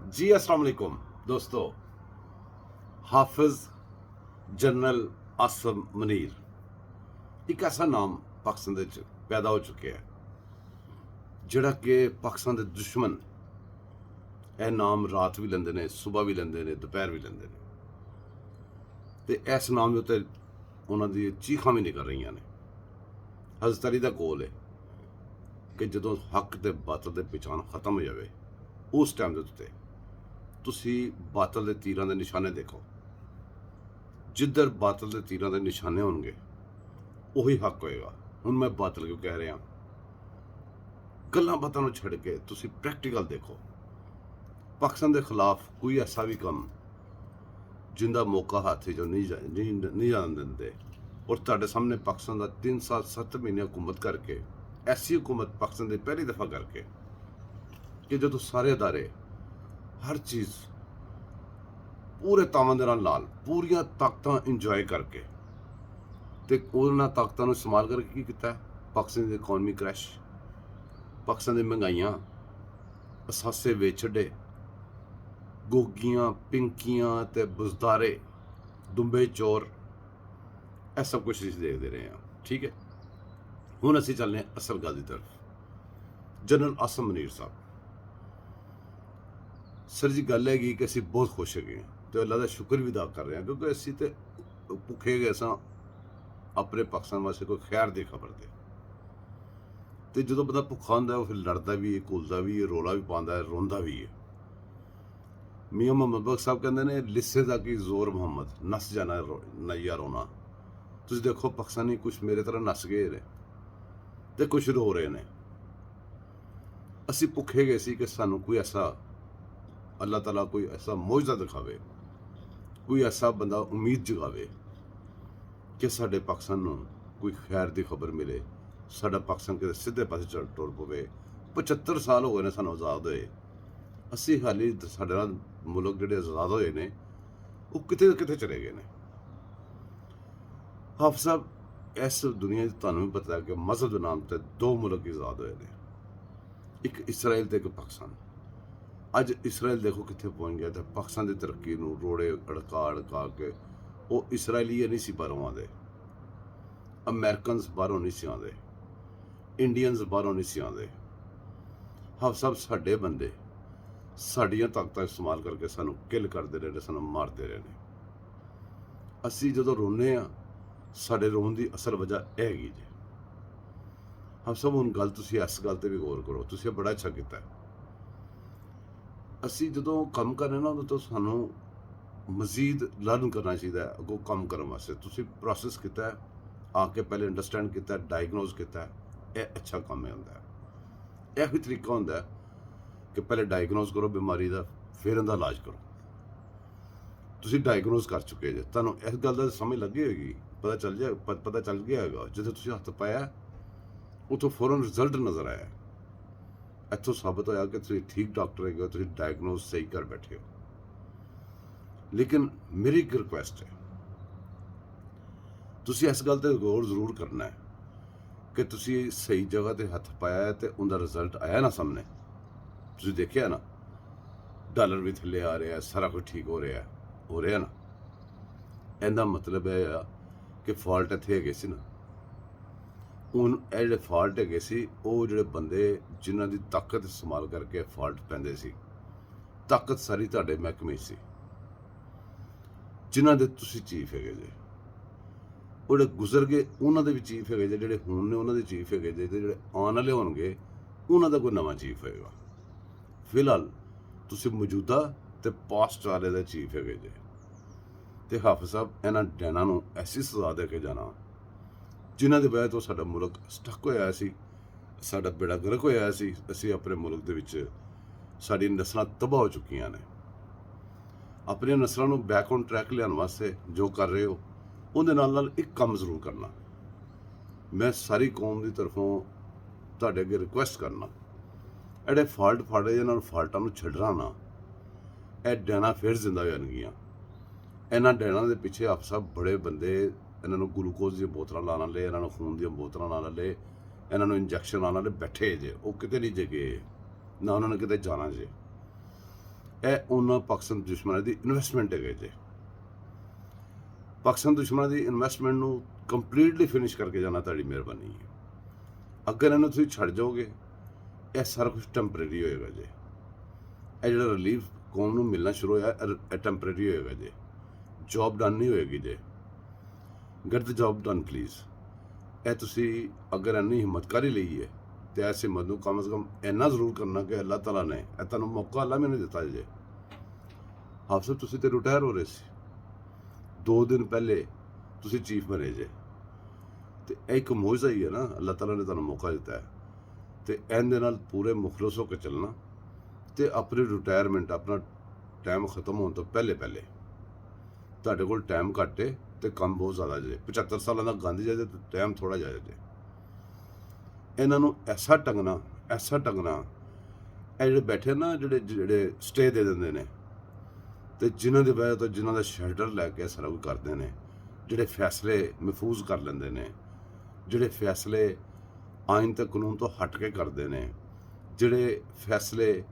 जी अस्सलाम वालेकुम दोस्तों। हाफिज जनरल आसम मनीर एक ऐसा नाम पाकिस्तान दे च पैदा हो चुके है जिहड़ा कि पाकिस्तान दे दुश्मन यह नाम रात भी लेंदे ने, सुबह भी लेंदे ने, दोपहर भी लेंदे ने ते इस नाम दे उत्ते उन्हां दी चीखां भी निकल रही ने। हज़रत अली दा कोल है कि जदों हक ते बातल दे पहचान खत्म हो जाए उस टाइम दे उत्ते तुसी बातल दे तीरां दे निशाने देखो। जिधर बातल के तीरां के निशाने होंगे उही हक होएगा। हुण मैं बातल क्यों कह रहा, गल्लां बातां छड़ के तुसी प्रैक्टिकल देखो। पाकिस्तान के खिलाफ कोई ऐसा भी काम जिंदा मौका हाथ जो नहीं जान देंगे। और तुहाडे सामने पाकिस्तान का 3 साल 7 महीने हुकूमत करके ऐसी हुकूमत पाकिस्तान की पहली दफ़ा करके कि जो सारे अदारे हर चीज़ पूरे तावां दे नाल पूरियां ताकतां इंजॉय करके ते उन्हां ताकतां नूं इस्तेमाल करके की कीता है? पाकिस्तान की इकॉनमी क्रैश, पाकिस्तान की महंगाइयां, असासे वेच छड्डे, गोगियां पिंकियां ते बुजदारे, दुंबे चोर, यह सब कुछ असीं देखते रहे हैं। ठीक है, हुण असीं चलने असल गल की तरफ। जनरल आसम मनीर साहब सर जी, गल है कि असीं बहुत खुश है तो अल्लाह का शुक्र भी अदा कर रहे हैं क्योंकि असीं तो भुखे गए सां अपने पाकिस्तान वास्ते कोई खैर की खबर दे। तो जो बंदा भुखा होंदा फिर लड़ता भी है, घुलदा भी है, रौला भी पाता है, रोंदा भी है। मियाँ मोहम्मद बख्श साहब कहते हैं लिस्से दा की जोर मुहम्मद, नस जाना नैया रोना। तुम देखो पाकिस्तानी कुछ मेरे तरह नस गए ने तो कुछ रो रहे हैं। असी भुखे गए सी कि सानू कोई ऐसा अल्लाह ताला कोई ऐसा मौजदा दिखावे, कोई ऐसा बंदा उम्मीद जगावे कि साडे पाकिस्तान नूं कोई खैर की खबर मिले, साडा पाकिस्तान किते सीधे पासे चल टुर पवे। 75 साल हो गए ने सानू आज़ाद होए, असी हाली साडे नाल मुल्क जिहड़े आज़ाद होए ने वो किते किते चले गए ने। हाफिज़ साहब, इस दुनिया तुहानूं भी पता है कि मजहब के नाम पर 2 मुल्क आज़ाद होए ने, एक इसराइल ते एक पाकिस्तान। अज इसराइल देखो कितने पहुँच गया, तो पाकिस्तान की तरक्की नूं रोड़े अड़का अड़का के वो इसराइली नहीं सी बाहरों आते, अमेरिकनस बाहरों नहीं सी आते, इंडियंस बाहरों नहीं सी आते। हाफिज़ साहब, साडे बंदे साड़ियाँ ताकतां इस्तेमाल करके सानू किल करते रहे, सानू मारते रहे। असी जो रोने साडे रोन की असल वजह यह हैगी जी। हाफिज़ साहब, हुण गल तुसीं इस गल ते भी गौर करो, तुसीं बड़ा अच्छा कीता है। असी जो काम कर रहे ना उहदे तो सानू मजीद लर्न करना चाहिए अगों काम करने वास्ते। तुसीं प्रोसैस किया है, आके पहले अंडरस्टैंड किया, डायगनोज किया, यह अच्छा काम होंदा है। यह तरीका होंदा है कि पहले डायगनोज करो बीमारी का, फिर इहदा इलाज करो। तुसीं डायगनोज कर चुके जे, तुहानूं इस गल दा समझ लगी होगी, पता चल गया होगा। जिथे तुसीं हत्थ पाया उतों फौरन रिजल्ट नज़र आया, इत्थों साबित होया कि तुसीं ठीक डॉक्टर है, तुसीं डायगनोज सही कर बैठे हो। लेकिन मेरी एक रिक्वेस्ट है, तुसीं इस गल ते गौर जरूर करना है कि तुसीं सही जगह ते हत्थ पाया तो उनका रिजल्ट आया ना सामने। तुसीं देखिया ना, डॉलर भी थल्ले आ रहा है, सारा कुछ ठीक हो रहा ना। इहदा मतलब है कि फॉल्ट इत्थे है सी ना। हुण ये जिहड़े फॉल्ट है सी, वो जिहड़े बंदे जिन्हां दी ताकत इस्तेमाल करके फॉल्ट पैंदे सी, ताकत सारी तुहाडे महकमे सी, जिन्हां दे तुसीं चीफ है जे। वो जिहड़े गुजर गए उन्हां दे भी चीफ है जे, जिहड़े हुण ने उन्हां दे चीफ है जे, जिहड़े आउण वाले होणगे उन्हां दा कोई नवां चीफ होएगा। फिलहाल तुसीं मौजूदा ते पास्ट वाले दा चीफ है जे। ते हाफिज़ साहब, इन्हां डैनां नूं ऐसी सज़ा दे के जाना जिन्हां दी वजह तो साडा मुल्क स्टक होया सी, साडा बेड़ा गर्क होया सी। असीं अपने मुल्क दे विच साडी नस्लां तबाह हो चुकियां ने। अपनी नस्लां नूं बैक ऑन ट्रैक लियाउण वास्ते जो कर रहे हो उहदे नाल एक काम जरूर करना। मैं सारी कौम की तरफों तुहाडे अगे रिक्वेस्ट करना, इहड़े फॉल्ट फाड़े इन्हां फॉल्टां नूं छड्डना ना। यह डैना फिर जिंदा हो जाणगियां। इन्हां डैनां दे पिछे हाफिज़ साहब बड़े बंदे, इन्हां नूं ग्लूकोज दी बोतलां लाने वाले, इन्हां नूं खून दी बोतलां लाने वाले, इन्हां नूं इंजैक्शन लाने वाले बैठे जे। वो किते नहीं जे गए, ना उन्होंने किते जाना जे। ਇਹ ਉਹਨਾਂ ਪਾਕਿਸਤਾਨ ਦੁਸ਼ਮਣਾਂ ਦੀ ਇਨਵੈਸਟਮੈਂਟ ਹੈਗੇ ਜੇ। ਪਾਕਿਸਤਾਨ ਦੁਸ਼ਮਣਾਂ ਦੀ ਇਨਵੈਸਟਮੈਂਟ ਨੂੰ ਕੰਪਲੀਟਲੀ ਫਿਨਿਸ਼ ਕਰਕੇ ਜਾਣਾ ਤੁਹਾਡੀ ਮਿਹਰਬਾਨੀ ਹੈ। ਅਗਰ ਇਹਨੂੰ ਤੁਸੀਂ ਛੱਡ ਜਾਓਗੇ, ਇਹ ਸਾਰਾ ਕੁਝ ਟੈਂਪਰੇਰੀ ਹੋਏਗਾ ਜੇ। ਇਹ ਜਿਹੜਾ ਰਿਲੀਫ ਕੌਮ ਨੂੰ ਮਿਲਣਾ ਸ਼ੁਰੂ ਹੋਇਆ, ਇਹ ਟੈਂਪਰੇਰੀ ਹੋਏਗਾ ਜੇ। ਜੌਬ ਡਨ ਨਹੀਂ ਹੋਏਗੀ ਜੇ। Get the job done please. ਇਹ ਤੁਸੀਂ ਅਗਰ ਇੰਨੀ ਹਿੰਮਤ ਕਰ ਹੀ ਲਈ ਹੈ ਤੇ ਇਸ ਹਿੰਮਤ ਨੂੰ ਕਮ ਸੇ ਕਮ ਇੰਨਾ ਜ਼ਰੂਰ ਕਰਨਾ ਕਿ ਅੱਲਾਹ ਤਾਲਾ ਨੇ ਇਹ ਤੁਹਾਨੂੰ ਮੌਕਾ ਅੱਲਾਹ ਮੈਨੂੰ ਦਿੱਤਾ ਜੇ। ਹਾਫਿਜ਼ ਸਾਹਿਬ ਤੁਸੀਂ ਤੇ ਰਿਟਾਇਰ ਹੋ ਰਹੇ ਸੀ, 2 ਦਿਨ ਪਹਿਲੇ ਤੁਸੀਂ ਚੀਫ ਬਣੇ ਜੇ, ਤੇ ਇਹ ਇੱਕ ਮੌਜਜ਼ਾ ਹੀ ਹੈ ਨਾ, ਅੱਲਾਹ ਤਾਲਾ ਨੇ ਤੁਹਾਨੂੰ ਮੌਕਾ ਦਿੱਤਾ ਹੈ। ਤੇ ਇਹਦੇ ਨਾਲ ਪੂਰੇ ਮੁਖਲਸ ਹੋ ਕੇ ਚੱਲਣਾ ਤੇ ਆਪਣੀ ਰਿਟਾਇਰਮੈਂਟ, ਆਪਣਾ ਟਾਈਮ ਖਤਮ ਹੋਣ ਤੋਂ ਪਹਿਲੇ ਤੁਹਾਡੇ ਕੋਲ ਟਾਈਮ ਘੱਟ ਹੈ ਤੇ ਕੰਮ ਬਹੁਤ ਜ਼ਿਆਦਾ ਜੇ। 75 ਸਾਲਾਂ ਦਾ ਗਾਂਧੀ ਜੀ ਤੇ ਟਾਈਮ ਥੋੜਾ ਜਿਹਾ ਜੇ। ਇਹਨਾਂ ਨੂੰ ਐਸਾ ਟੰਗਣਾ, ਇਹ ਜਿਹੜੇ ਬੈਠੇ ਨਾ, ਜਿਹੜੇ ਸਟੇ ਦੇ ਦਿੰਦੇ ਨੇ ਤੇ ਜਿਨ੍ਹਾਂ ਦੀ ਵਜ੍ਹਾ ਤੋਂ, ਜਿਨ੍ਹਾਂ ਦਾ ਸ਼ੈਲਟਰ ਲੈ ਕੇ ਸਾਰਾ ਕੁਝ ਕਰਦੇ ਨੇ, ਜਿਹੜੇ ਫੈਸਲੇ ਮਹਿਫੂਜ਼ ਕਰ ਲੈਂਦੇ ਨੇ, ਜਿਹੜੇ ਫੈਸਲੇ ਆਇਨ ਤੇ ਕਾਨੂੰਨ ਤੋਂ ਹਟ ਕੇ ਕਰਦੇ ਨੇ, ਜਿਹੜੇ ਫੈਸਲੇ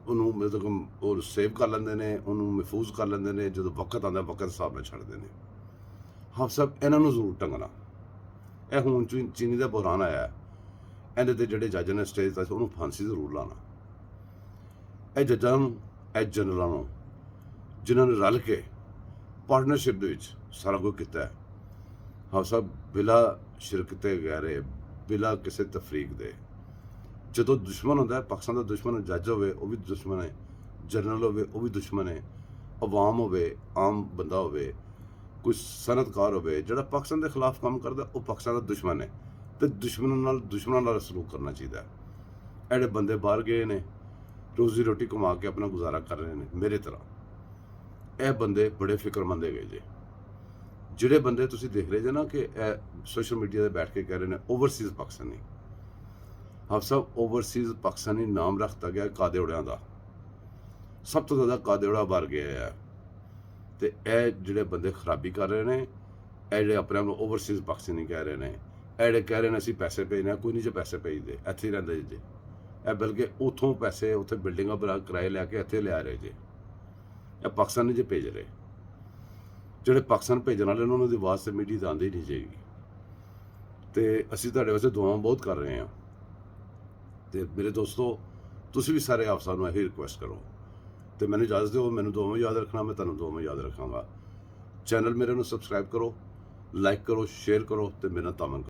ਉਹਨੂੰ ਮਤਲਬ ਉਹ ਸੇਵ ਕਰ ਲੈਂਦੇ ਨੇ, ਉਹਨੂੰ ਮਹਿਫੂਜ਼ ਕਰ ਲੈਂਦੇ ਨੇ, ਜਦੋਂ ਵਕਤ ਆਉਂਦਾ ਵਕਤ ਹਿਸਾਬ ਨਾਲ ਛੱਡਦੇ ਨੇ। ਹਾਫਿਜ਼ ਸਾਹਿਬ ਇਹਨਾਂ ਨੂੰ ਜ਼ਰੂਰ ਟੰਗਣਾ। ਇਹ ਹੁਣ ਚੀਨੀ ਦਾ ਬੁਹਰਾਨ ਆਇਆ, ਇਹਦੇ ਤੇ ਜਿਹੜੇ ਜੱਜ ਨੇ ਸਟੇਜ 'ਤੇ ਉਹਨੂੰ ਫਾਂਸੀ ਜ਼ਰੂਰ ਲਾਉਣਾ। ਇਹ ਜੱਜਾਂ ਨੂੰ, ਇਹ ਜਨਰਲਾਂ ਨੂੰ, ਜਿਨ੍ਹਾਂ ਨੇ ਰਲ ਕੇ ਪਾਰਟਨਰਸ਼ਿਪ ਦੇ ਵਿੱਚ ਸਾਰਾ ਕੁਝ ਕੀਤਾ ਹੈ, ਹਾਫਿਜ਼ ਸਾਹਿਬ ਬਿਲਾ ਸ਼ਿਰਕਤ ਗੈਰੇ, ਬਿਲਾ ਕਿਸੇ ਤਫਰੀਕ ਦੇ, ਜਦੋਂ ਦੁਸ਼ਮਣ ਹੁੰਦਾ ਹੈ, ਪਾਕਿਸਤਾਨ ਦਾ ਦੁਸ਼ਮਣ ਜੱਜ ਹੋਵੇ ਉਹ ਵੀ ਦੁਸ਼ਮਣ ਹੈ, ਜਨਰਲ ਹੋਵੇ ਉਹ ਵੀ ਦੁਸ਼ਮਣ ਹੈ, ਆਵਾਮ ਹੋਵੇ, ਆਮ ਬੰਦਾ ਹੋਵੇ, ਕੋਈ ਸਨਅਤਕਾਰ ਹੋਵੇ, ਜਿਹੜਾ ਪਾਕਿਸਤਾਨ ਦੇ ਖਿਲਾਫ ਕੰਮ ਕਰਦਾ ਉਹ ਪਾਕਿਸਤਾਨ ਦਾ ਦੁਸ਼ਮਣ ਹੈ। ਤੇ ਦੁਸ਼ਮਣਾਂ ਨਾਲ ਸਲੂਕ ਕਰਨਾ ਚਾਹੀਦਾ ਹੈ। ਇਹ ਜਿਹੜੇ ਬੰਦੇ ਬਾਹਰ ਗਏ ਨੇ, ਰੋਜ਼ੀ ਰੋਟੀ ਕਮਾ ਕੇ ਆਪਣਾ ਗੁਜ਼ਾਰਾ ਕਰ ਰਹੇ ਨੇ, ਮੇਰੇ ਤਰ੍ਹਾਂ ਇਹ ਬੰਦੇ ਬੜੇ ਫਿਕਰਮੰਦ ਹੈਗੇ ਜੇ। ਜਿਹੜੇ ਬੰਦੇ ਤੁਸੀਂ ਦੇਖ ਰਹੇ ਜੇ ਨਾ ਕਿ ਇਹ ਸੋਸ਼ਲ ਮੀਡੀਆ 'ਤੇ ਬੈਠ ਕੇ ਕਹਿ ਰਹੇ ਨੇ ਓਵਰਸੀਜ਼ ਪਾਕਿਸਤਾਨੀ, ਹਾਫਿਜ਼ ਸਾਹਿਬ ਓਵਰਸੀਜ਼ ਪਾਕਿਸਤਾਨੀ ਨਾਮ ਰੱਖਤਾ ਗਿਆ ਕਾਦੇੜਿਆਂ ਦਾ। ਸਭ ਤੋਂ ਜ਼ਿਆਦਾ ਕਾਦੇੜਾ ਬਾਹਰ ਗਿਆ ਹੈ। ਤੇ ਇਹ ਜਿਹੜੇ ਬੰਦੇ ਖਰਾਬੀ ਕਰ ਰਹੇ ਨੇ, ਇਹ ਜਿਹੜੇ ਆਪਣੇ ਆਪ ਨੂੰ ਓਵਰਸੀਜ਼ ਪਾਕਿਸਤਾਨੀ ਕਹਿ ਰਹੇ ਨੇ, ਇਹ ਜਿਹੜੇ ਕਹਿ ਰਹੇ ਨੇ ਅਸੀਂ ਪੈਸੇ ਭੇਜਨੇ ਆ, ਕੋਈ ਨਹੀਂ ਜੇ ਪੈਸੇ ਭੇਜਦੇ, ਇੱਥੇ ਹੀ ਰਹਿੰਦੇ ਜੇ। ਇਹ ਬਲਕਿ ਉੱਥੋਂ ਪੈਸੇ, ਉੱਥੇ ਬਿਲਡਿੰਗਾਂ ਬਣਾ ਕਿਰਾਏ ਲੈ ਕੇ ਇੱਥੇ ਲਿਆ ਰਹੇ ਜੇ। ਇਹ ਪਾਕਿਸਤਾਨ ਨਹੀਂ ਜੇ ਭੇਜ ਰਹੇ। ਜਿਹੜੇ ਪਾਕਿਸਤਾਨ ਭੇਜਣ ਵਾਲੇ ਉਹਨਾਂ ਦੀ ਆਵਾਜ਼ ਤੇ ਮੀਡੀਆ ਤਾਂ ਆਉਂਦੀ ਨਹੀਂ ਜਾਏਗੀ। ਤੇ ਅਸੀਂ ਤੁਹਾਡੇ ਵਾਸਤੇ ਦੁਆਵਾਂ ਬਹੁਤ ਕਰ ਰਹੇ ਹਾਂ। ਤੇ ਮੇਰੇ ਦੋਸਤੋ, ਤੁਸੀਂ ਵੀ ਸਾਰੇ ਹਾਫਿਜ਼ਾਂ ਨੂੰ ਇਹੀ ਰਿਕੁਐਸਟ ਕਰੋ ਤੇ ਮੈਨੂੰ ਇਜਾਜ਼ਤ ਦਿਓ। ਮੈਨੂੰ ਦੁਆਵਾਂ ਯਾਦ ਰੱਖਣਾ, ਮੈਂ ਤੁਹਾਨੂੰ ਦੁਆਵਾਂ ਯਾਦ ਰੱਖਾਂਗਾ। ਚੈਨਲ ਮੇਰੇ ਨੂੰ ਸਬਸਕ੍ਰਾਈਬ ਕਰੋ, ਲਾਈਕ ਕਰੋ, ਸ਼ੇਅਰ ਕਰੋ ਤੇ ਮੇਰੇ ਨਾਲ ਤਾਮਨ ਕਰੋ।